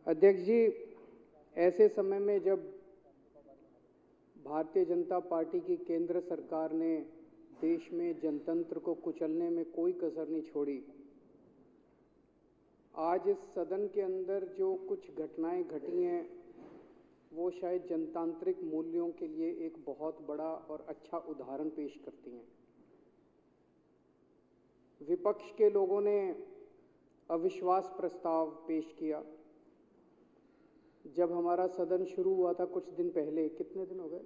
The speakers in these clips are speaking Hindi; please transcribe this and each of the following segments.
अध्यक्ष जी, ऐसे समय में जब भारतीय जनता पार्टी की केंद्र सरकार ने देश में जनतंत्र को कुचलने में कोई कसर नहीं छोड़ी, आज इस सदन के अंदर जो कुछ घटनाएं घटी हैं वो शायद जनतांत्रिक मूल्यों के लिए एक बहुत बड़ा और अच्छा उदाहरण पेश करती हैं। विपक्ष के लोगों ने अविश्वास प्रस्ताव पेश किया। जब हमारा सदन शुरू हुआ था कुछ दिन पहले, कितने दिन हो गए?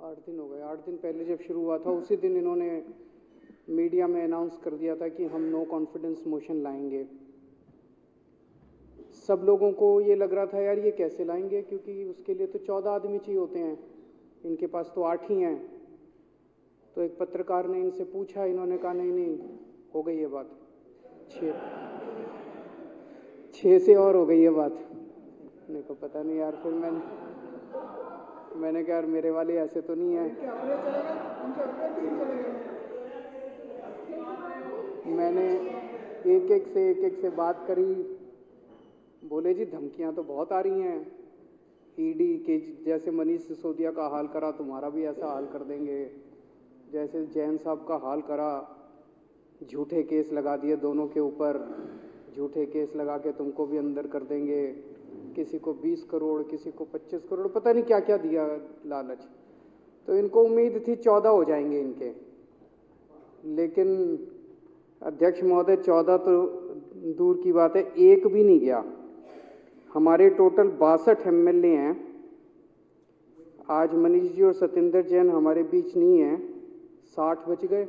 8 दिन हो गए। 8 दिन पहले जब शुरू हुआ था उसी दिन इन्होंने मीडिया में अनाउंस कर दिया था कि हम नो कॉन्फिडेंस मोशन लाएंगे। सब लोगों को ये लग रहा था यार ये कैसे लाएंगे, क्योंकि उसके लिए तो 14 आदमी चाहिए होते हैं, इनके पास तो 8 ही हैं। तो एक पत्रकार ने इनसे पूछा, इन्होंने कहा नहीं हो गई ये बात, 6 से और हो गई ये बात। मेरे को पता नहीं यार, फिर मैंने कहा यार मेरे वाले ऐसे तो नहीं है। मैंने एक एक से बात करी। बोले जी धमकियां तो बहुत आ रही हैं, ईडी के जैसे मनीष सिसोदिया का हाल करा तुम्हारा भी ऐसा हाल कर देंगे, जैसे जैन साहब का हाल करा, झूठे केस लगा दिए दोनों के ऊपर, झूठे केस लगा के तुमको भी अंदर कर देंगे, किसी को 20 करोड़ किसी को 25 करोड़ पता नहीं क्या क्या दिया लालच। तो इनको उम्मीद थी 14 हो जाएंगे इनके, लेकिन अध्यक्ष महोदय 14 तो दूर की बात है, एक भी नहीं गया। हमारे टोटल 62 एमएलए हैं। आज मनीष जी और सत्येंद्र जैन हमारे बीच नहीं हैं, 60 बच गए।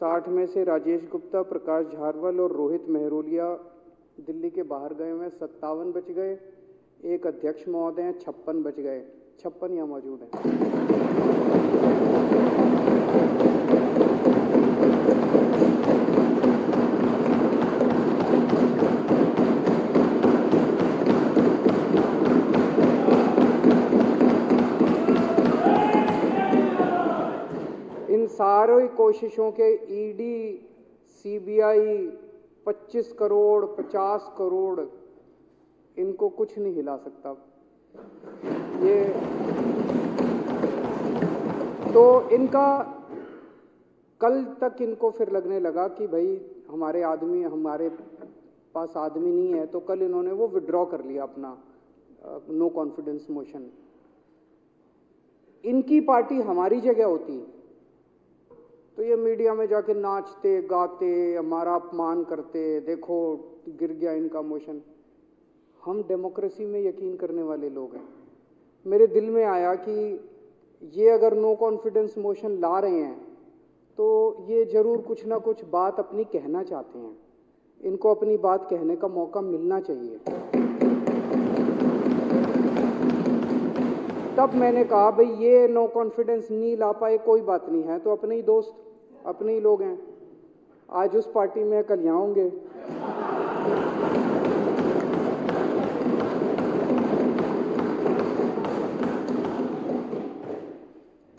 60 में से राजेश गुप्ता, प्रकाश झारवाल और रोहित मेहरोलिया दिल्ली के बाहर गए हुए, 57 बच गए। एक अध्यक्ष महोदय हैं, 56 बच गए। 56 यहाँ मौजूद हैं। इन सारी कोशिशों के ईडी, सीबीआई, 25 करोड़ 50 करोड़ इनको कुछ नहीं हिला सकता। ये तो इनका कल तक इनको फिर लगने लगा कि भाई हमारे पास आदमी नहीं है, तो कल इन्होंने वो विड्रॉ कर लिया अपना नो कॉन्फिडेंस मोशन। इनकी पार्टी हमारी जगह होती तो ये मीडिया में जाके नाचते गाते हमारा अपमान करते, देखो गिर गया इनका मोशन। हम डेमोक्रेसी में यकीन करने वाले लोग हैं। मेरे दिल में आया कि ये अगर नो कॉन्फिडेंस मोशन ला रहे हैं तो ये जरूर कुछ ना कुछ बात अपनी कहना चाहते हैं, इनको अपनी बात कहने का मौका मिलना चाहिए। तब मैंने कहा भाई ये नो कॉन्फिडेंस नहीं ला पाए कोई बात नहीं है, तो अपने ही दोस्त अपने ही लोग हैं, आज उस पार्टी में कल यहाँ होंगे।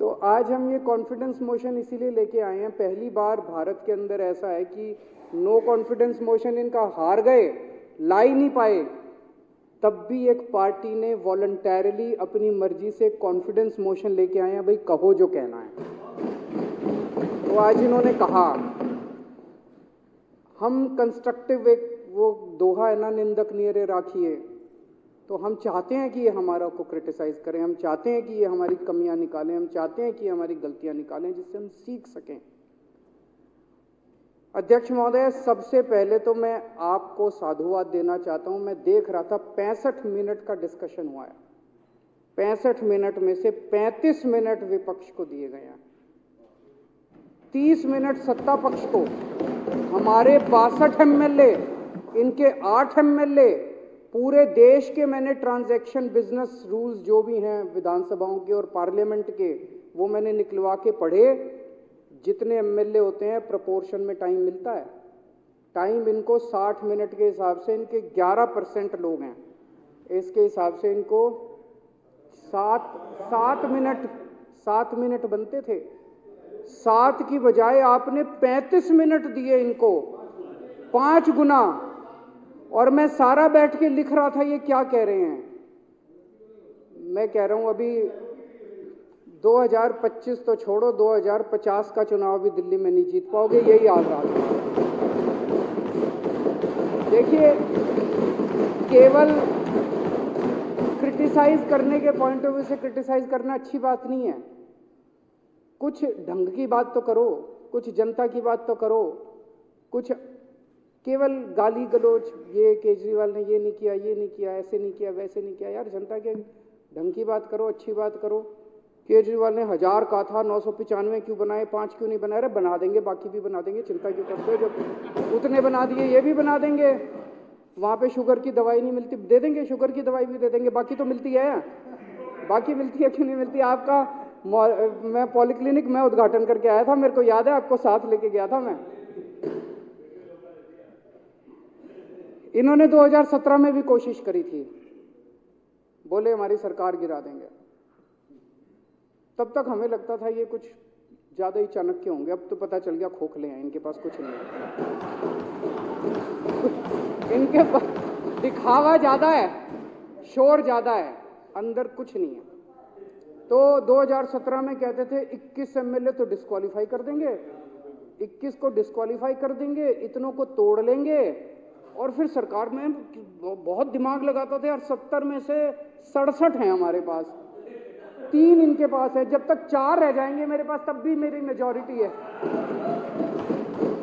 तो आज हम ये कॉन्फिडेंस मोशन इसीलिए लेके आए हैं। पहली बार भारत के अंदर ऐसा है कि नो कॉन्फिडेंस मोशन इनका हार गए, ला ही नहीं पाए, तब भी एक पार्टी ने वॉलंटैरिली अपनी मर्जी से कॉन्फिडेंस मोशन लेके आए हैं, भाई कहो जो कहना है। तो आज इन्होंने कहा हम कंस्ट्रक्टिव, एक वो दोहा है ना, निंदक नियरे राखिए, तो हम चाहते हैं कि ये हमारा को क्रिटिसाइज करें, हम चाहते हैं कि ये हमारी कमियां निकालें, हम चाहते हैं कि हमारी गलतियां निकालें जिससे हम सीख सकें। अध्यक्ष महोदय, सबसे पहले तो मैं आपको साधुवाद देना चाहता हूं। मैं देख रहा था 65 मिनट का डिस्कशन हुआ है, 65 मिनट में से 35 मिनट विपक्ष को दिए गए हैं, 30 मिनट सत्ता पक्ष को। हमारे 62 एमएलए, इनके 8 एमएलए, पूरे देश के मैंने ट्रांजैक्शन बिजनेस रूल्स जो भी हैं विधानसभाओं के और पार्लियामेंट के, वो मैंने निकलवा के पढ़े। जितने एमएलए होते हैं प्रोपोर्शन में टाइम मिलता है। टाइम इनको 60 मिनट के हिसाब से, इनके 11% लोग हैं, इसके हिसाब से इनको 7 मिनट बनते थे। 7 की बजाय आपने 35 मिनट दिए इनको, 5 गुना। और मैं सारा बैठ के लिख रहा था ये क्या कह रहे हैं। मैं कह रहा हूं अभी 2025 तो छोड़ो, 2050 का चुनाव भी दिल्ली में नहीं जीत पाओगे, यही हाल रहा है। देखिए, केवल क्रिटिसाइज करने के पॉइंट ऑफ व्यू से क्रिटिसाइज करना अच्छी बात नहीं है। कुछ ढंग की बात तो करो, कुछ जनता की बात तो करो। कुछ केवल गाली गलोच, ये केजरीवाल ने ये नहीं किया, ये नहीं किया, ऐसे नहीं किया, वैसे नहीं किया। यार जनता के ढंग की बात करो, अच्छी बात करो। केजरीवाल ने 1000 कहा था, 995 क्यों बनाए, 5 क्यों नहीं बनाए? अरे बना देंगे, बाकी भी बना देंगे, चिंता क्यों करते हो? जब उतने बना दिए ये भी बना देंगे। वहाँ पे शुगर की दवाई नहीं मिलती, दे देंगे, शुगर की दवाई भी दे देंगे। बाकी तो मिलती है, बाकी मिलती है, क्यों नहीं मिलती? आपका मैं पॉलीक्लिनिक में उद्घाटन करके आया था, मेरे को याद है, आपको साथ लेके गया था मैं। इन्होंने 2017 में भी कोशिश करी थी, बोले हमारी सरकार गिरा देंगे। तब तक हमें लगता था ये कुछ ज्यादा ही चाणक्य होंगे, अब तो पता चल गया खोखले हैं, इनके पास कुछ नहीं है। इनके पास दिखावा ज्यादा है, शोर ज्यादा है, अंदर कुछ नहीं है। तो 2017 में कहते थे 21 एमएलए तो डिस्क्वालीफाई कर देंगे, 21 को डिस्क्वालीफाई कर देंगे, इतनों को तोड़ लेंगे और फिर सरकार में बहुत दिमाग लगाता था यार। 70 में से 67 हैं हमारे पास, 3 इनके पास है, जब तक 4 रह जाएंगे मेरे पास तब भी मेरी मेजॉरिटी है।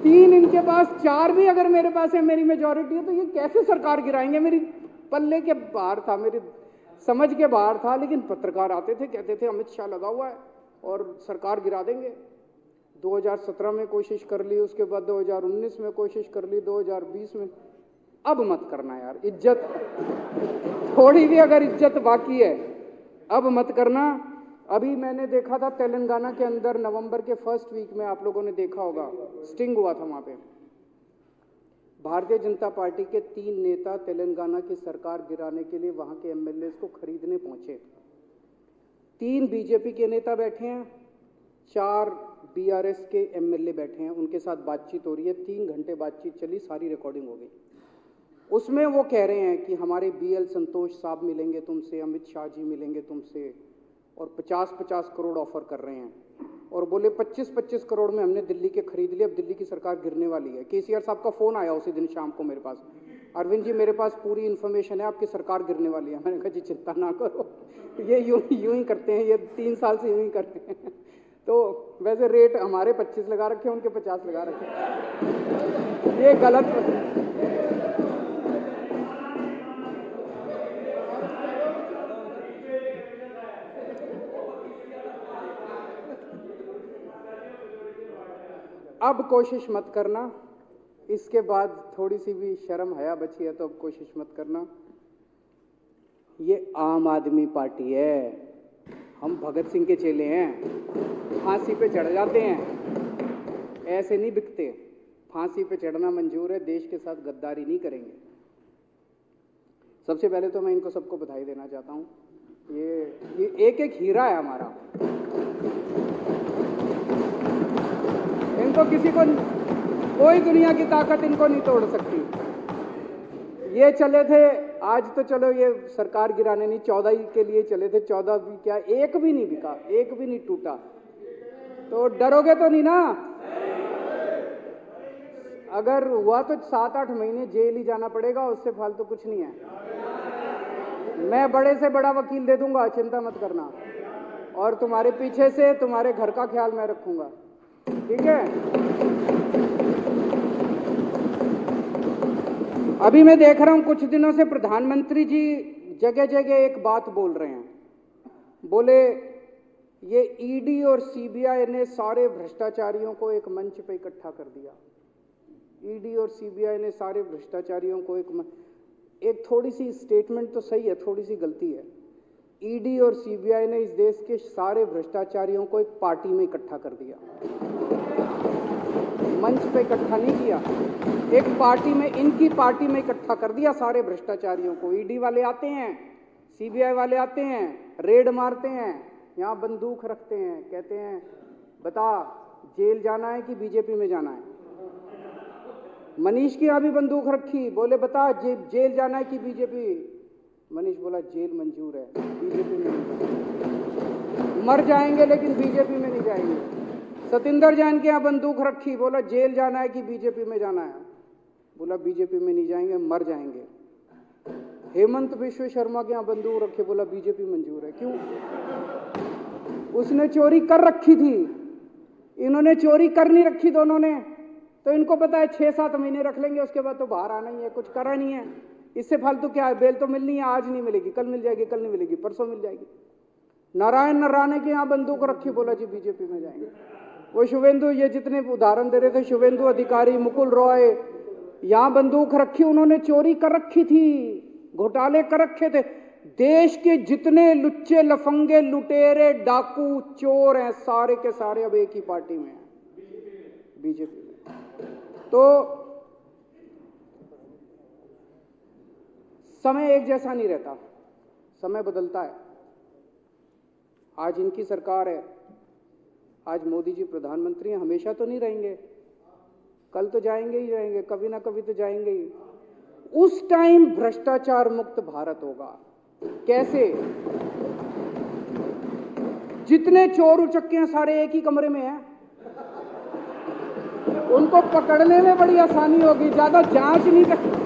3 इनके पास, 4 भी अगर मेरे पास है, मेरी मेजॉरिटी है, तो ये कैसे सरकार गिराएंगे? मेरी पल्ले के बाहर था, मेरी समझ के बाहर था। लेकिन पत्रकार आते थे, कहते थे अमित शाह लगा हुआ है और सरकार गिरा देंगे। 2017 में कोशिश कर ली, उसके बाद 2019 में कोशिश कर ली, 2020 में। अब मत करना यार, इज्जत थोड़ी भी अगर इज्जत बाकी है अब मत करना। अभी मैंने देखा था तेलंगाना के अंदर नवंबर के फर्स्ट वीक में, आप लोगों ने देखा होगा, स्टिंग हुआ था वहां पे। भारतीय जनता पार्टी के 3 नेता तेलंगाना की सरकार गिराने के लिए वहां के एमएलए को खरीदने पहुंचे। 3 बीजेपी के नेता बैठे हैं, 4 बीआरएस के एमएलए बैठे हैं, उनके साथ बातचीत हो रही है। 3 घंटे बातचीत चली, सारी रिकॉर्डिंग हो गई। उसमें वो कह रहे हैं कि हमारे बीएल संतोष साहब मिलेंगे तुमसे, अमित शाह जी मिलेंगे तुमसे, और 50-50 करोड़ ऑफर कर रहे हैं। और बोले 25-25 करोड़ में हमने दिल्ली के खरीद लिए, अब दिल्ली की सरकार गिरने वाली है। केसीआर साहब का फोन आया उसी दिन शाम को मेरे पास, अरविंद जी मेरे पास पूरी इन्फॉर्मेशन है, आपकी सरकार गिरने वाली है। मैंने कहा जी चिंता ना करो, ये यूं ही करते हैं, ये 3 साल से यूं ही करते हैं। तो वैसे रेट हमारे 25 लगा रखे हैं, उनके 50 लगा रखे हैं, ये गलत। अब कोशिश मत करना, इसके बाद थोड़ी सी भी शर्म हया बची है तो अब कोशिश मत करना। ये आम आदमी पार्टी है, हम भगत सिंह के चेले हैं, फांसी पे चढ़ जाते हैं, ऐसे नहीं बिकते। फांसी पे चढ़ना मंजूर है, देश के साथ गद्दारी नहीं करेंगे। सबसे पहले तो मैं इनको सबको बधाई देना चाहता हूँ, ये एक एक हीरा है हमारा। इनको किसी को, कोई दुनिया की ताकत इनको नहीं तोड़ सकती। ये चले थे, आज तो चलो ये सरकार गिराने नहीं, 14 के लिए चले थे, 14 भी क्या, एक भी नहीं बिका, एक भी नहीं टूटा। तो डरोगे तो नहीं ना? अगर हुआ तो 7-8 महीने जेल ही जाना पड़ेगा, उससे फालतू कुछ नहीं है। मैं बड़े से बड़ा वकील दे दूंगा, चिंता मत करना, और तुम्हारे पीछे से तुम्हारे घर का ख्याल मैं रखूंगा, ठीक है? अभी मैं देख रहा हूं कुछ दिनों से प्रधानमंत्री जी जगह जगह एक बात बोल रहे हैं, बोले ये ईडी और सीबीआई ने सारे भ्रष्टाचारियों को एक मंच पे इकट्ठा कर दिया। ईडी और सीबीआई ने सारे भ्रष्टाचारियों को एक थोड़ी सी स्टेटमेंट तो सही है, थोड़ी सी गलती है। ईडी और सीबीआई ने इस देश के सारे भ्रष्टाचारियों को एक पार्टी में इकट्ठा कर दिया, मंच पे इकट्ठा नहीं किया, एक पार्टी में, इनकी पार्टी में इकट्ठा कर दिया सारे भ्रष्टाचारियों को। ईडी वाले आते हैं, सीबीआई वाले आते हैं, रेड मारते हैं, यहाँ बंदूक रखते हैं, कहते हैं बता जेल जाना है कि बीजेपी में जाना है। मनीष की यहाँ भी बंदूक रखी, बोले बता जेल जाना है कि बीजेपी? मनीष बोला जेल मंजूर है, बीजेपी में नहीं जाएंगे, मर जाएंगे लेकिन बीजेपी में नहीं जाएंगे। सतिंदर जैन के यहाँ बंदूक रखी, बोला जेल जाना है कि बीजेपी में जाना है? बोला बीजेपी में नहीं जाएंगे, मर जाएंगे। हेमंत बिश्व शर्मा के यहाँ बंदूक रखे, बोला बीजेपी मंजूर है। क्यों? उसने चोरी कर रखी थी, इन्होंने चोरी कर नहीं रखी दोनों ने, तो इनको पता है 6-7 महीने रख लेंगे, उसके बाद तो बाहर आना ही है, कुछ करा नहीं है, इससे फालतू क्या है? बेल तो मिलनी है, आज नहीं मिलेगी, कल मिल जाएगी, कल नहीं मिलेगी, परसों मिल जाएगी। नारायण नराने के यहाँ बंदूक रखी, बोला जी बीजेपी में जाएंगे। वो शुभेंदु, ये जितने उदाहरण दे रहे थे, शुभेंदु अधिकारी, मुकुल रॉय, यहाँ बंदूक रखी, उन्होंने चोरी कर रखी थी, घोटाले कर रखे थे। देश के जितने लुच्चे लफंगे लुटेरे डाकू चोर हैं, सारे के सारे अब एक ही पार्टी में हैं, बीजेपी में। तो समय एक जैसा नहीं रहता, समय बदलता है। आज इनकी सरकार है, आज मोदी जी प्रधानमंत्री हैं, हमेशा तो नहीं रहेंगे, कल तो जाएंगे ही जाएंगे, कभी ना कभी तो जाएंगे ही। उस टाइम भ्रष्टाचार मुक्त भारत होगा। कैसे? जितने चोर उचक्के हैं सारे एक ही कमरे में हैं, उनको पकड़ने में बड़ी आसानी होगी, ज्यादा जांच नहीं कर।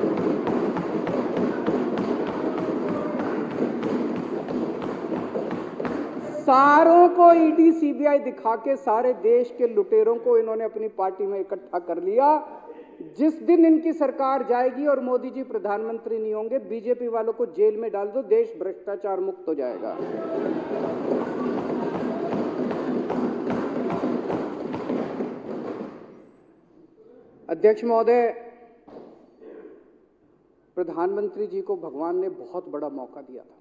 सारों को ईडी सीबीआई दिखा के सारे देश के लुटेरों को इन्होंने अपनी पार्टी में इकट्ठा कर लिया। जिस दिन इनकी सरकार जाएगी और मोदी जी प्रधानमंत्री नहीं होंगे, बीजेपी वालों को जेल में डाल दो, देश भ्रष्टाचार मुक्त हो जाएगा। अध्यक्ष महोदय, प्रधानमंत्री जी को भगवान ने बहुत बड़ा मौका दिया था,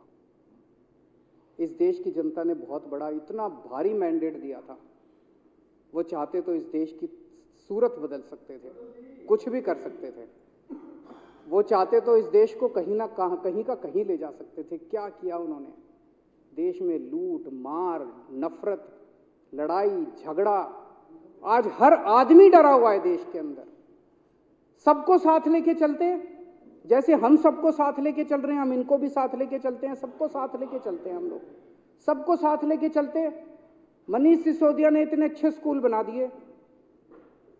इस देश की जनता ने बहुत बड़ा, इतना भारी मैंडेट दिया था। वो चाहते तो इस देश की सूरत बदल सकते थे, कुछ भी कर सकते थे। वो चाहते तो इस देश को कहीं ना कहीं का कहीं ले जा सकते थे। क्या किया उन्होंने? देश में लूट मार, नफरत, लड़ाई झगड़ा, आज हर आदमी डरा हुआ है देश के अंदर। सबको साथ लेके चलते, जैसे हम सबको साथ लेके चल रहे हैं, हम इनको भी साथ लेके चलते हैं, सबको साथ लेके चलते हैं, हम लोग सबको साथ लेके चलते। मनीष सिसोदिया ने इतने अच्छे स्कूल बना दिए,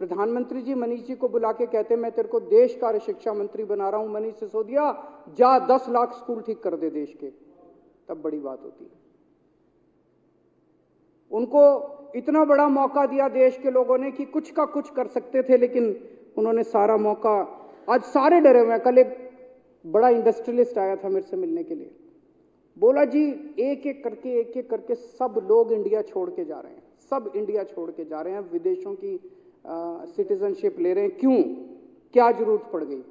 प्रधानमंत्री जी मनीष जी को बुला के कहते मैं तेरे को देश कार्य शिक्षा मंत्री बना रहा हूं, मनीष सिसोदिया जा 10 लाख स्कूल ठीक कर दे देश के, तब बड़ी बात होती। उनको इतना बड़ा मौका दिया देश के लोगों ने कि कुछ का कुछ कर सकते थे, लेकिन उन्होंने सारा मौका, आज सारे डरे हुए हैं। कल एक बड़ा इंडस्ट्रियलिस्ट आया था मेरे से मिलने के लिए, बोला जी एक एक करके सब लोग इंडिया छोड़ के जा रहे हैं, सब इंडिया छोड़ के जा रहे हैं, विदेशों की सिटीजनशिप ले रहे हैं, क्यों, क्या जरूरत पड़ गई?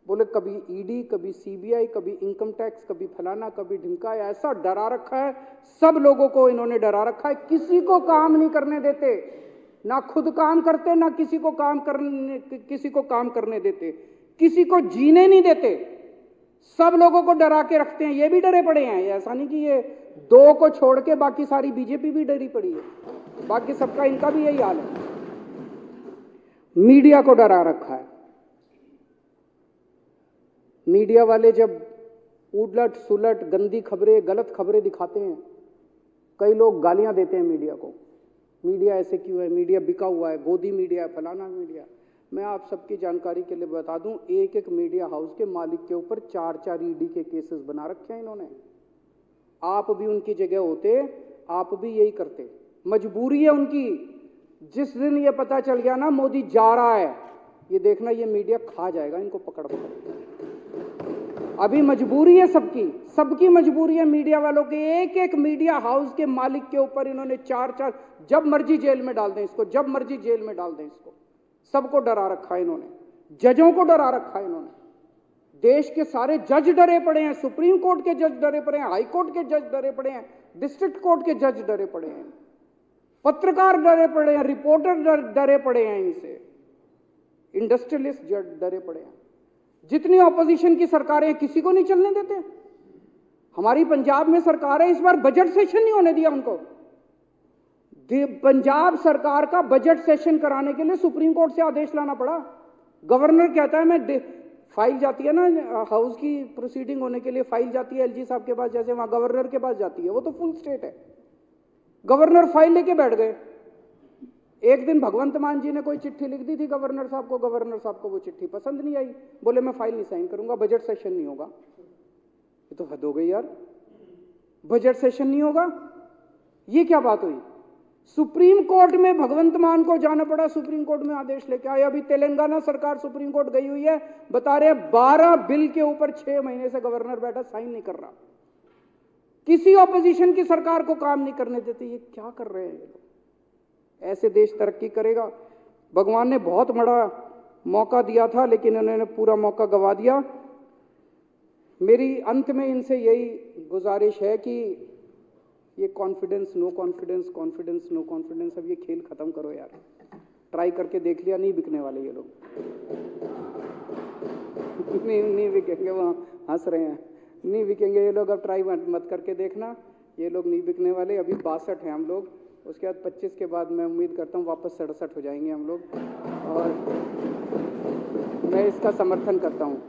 बोले कभी ईडी, कभी सीबीआई, कभी इनकम टैक्स, कभी फलाना, कभी ढिमका, ऐसा डरा रखा है, सब लोगों को इन्होंने डरा रखा है, किसी को काम नहीं करने देते, ना खुद काम करते, ना किसी को काम करने देते, किसी को जीने नहीं देते, सब लोगों को डरा के रखते हैं। ये भी डरे पड़े हैं, ऐसा नहीं कि ये 2 को छोड़ के बाकी सारी बीजेपी भी डरी पड़ी है, बाकी सबका इनका भी यही हाल है। मीडिया को डरा रखा है। मीडिया वाले जब उलट सुलट गंदी खबरें, गलत खबरें दिखाते हैं, कई लोग गालियां देते हैं मीडिया को, मीडिया ऐसे क्यों है, मीडिया बिका हुआ है, गोदी मीडिया है, फलाना मीडिया। मैं आप सबकी जानकारी के लिए बता दूं, एक एक मीडिया हाउस के मालिक के ऊपर 4-4 ईडी के केसेस बना रखे हैं इन्होंने। आप भी उनकी जगह होते, आप भी यही करते। मजबूरी है उनकी। जिस दिन ये पता चल गया ना मोदी जा रहा है, ये देखना ये मीडिया खा जाएगा इनको पकड़ पकड़। अभी मजबूरी है सबकी मजबूरी है, मीडिया वालों के। एक एक मीडिया हाउस के मालिक के ऊपर इन्होंने 4-4, जब मर्जी जेल में डाल दें इसको, जब मर्जी जेल में डाल दें इसको। सबको डरा रखा है इन्होंने, जजों को डरा रखा है इन्होंने। देश के सारे जज डरे पड़े हैं, सुप्रीम कोर्ट के जज डरे पड़े हैं, हाई कोर्ट के जज डरे पड़े हैं, डिस्ट्रिक्ट कोर्ट के जज डरे पड़े हैं, पत्रकार डरे पड़े हैं, रिपोर्टर डरे पड़े हैं इनसे, इंडस्ट्रियलिस्ट डरे पड़े हैं। जितनी ऑपोजिशन की सरकारें हैं, किसी को नहीं चलने देते। हमारी पंजाब में सरकार है, इस बार बजट सेशन नहीं होने दिया उनको। पंजाब सरकार का बजट सेशन कराने के लिए सुप्रीम कोर्ट से आदेश लाना पड़ा। गवर्नर कहता है मैं फाइल जाती है ना हाउस की प्रोसीडिंग होने के लिए, फाइल जाती है एलजी साहब के पास, जैसे वहां गवर्नर के पास जाती है, वो तो फुल स्टेट है। गवर्नर फाइल लेके बैठ गए। एक दिन भगवंत मान जी ने कोई चिट्ठी लिख दी थी गवर्नर साहब को, गवर्नर साहब को वो चिट्ठी पसंद नहीं आई, बोले मैं फाइल नहीं साइन करूंगा, बजट सेशन नहीं होगा। ये तो हद हो गई यार, बजट सेशन नहीं होगा, ये क्या बात हुई? सुप्रीम कोर्ट में भगवंत मान को जाना पड़ा, सुप्रीम कोर्ट में आदेश लेके आए। अभी तेलंगाना सरकार सुप्रीम कोर्ट गई हुई है, बता रहे 12 बिल के ऊपर 6 महीने से गवर्नर बैठा, साइन नहीं कर रहा। किसी ऑपोजिशन की सरकार को काम नहीं करने देते। ये क्या कर रहे हैं ये लोग? ऐसे देश तरक्की करेगा? भगवान ने बहुत बड़ा मौका दिया था, लेकिन उन्होंने पूरा मौका गंवा दिया। मेरी अंत में इनसे यही गुजारिश है कि ये confidence no confidence, confidence no confidence, अब ये खेल खत्म करो यार। ट्राई करके देख लिया, नहीं बिकने वाले ये लोग। नहीं बिकेंगे, वहाँ हंस रहे हैं, नहीं बिकेंगे ये लोग। अब ट्राई मत करके देखना, ये लोग नहीं बिकने वाले। अभी 62 हैं हम लोग, उसके बाद 25 के बाद मैं उम्मीद करता हूँ वापस 67 हो जाएंगे हम लोग, और मैं इसका समर्थन करता हूँ।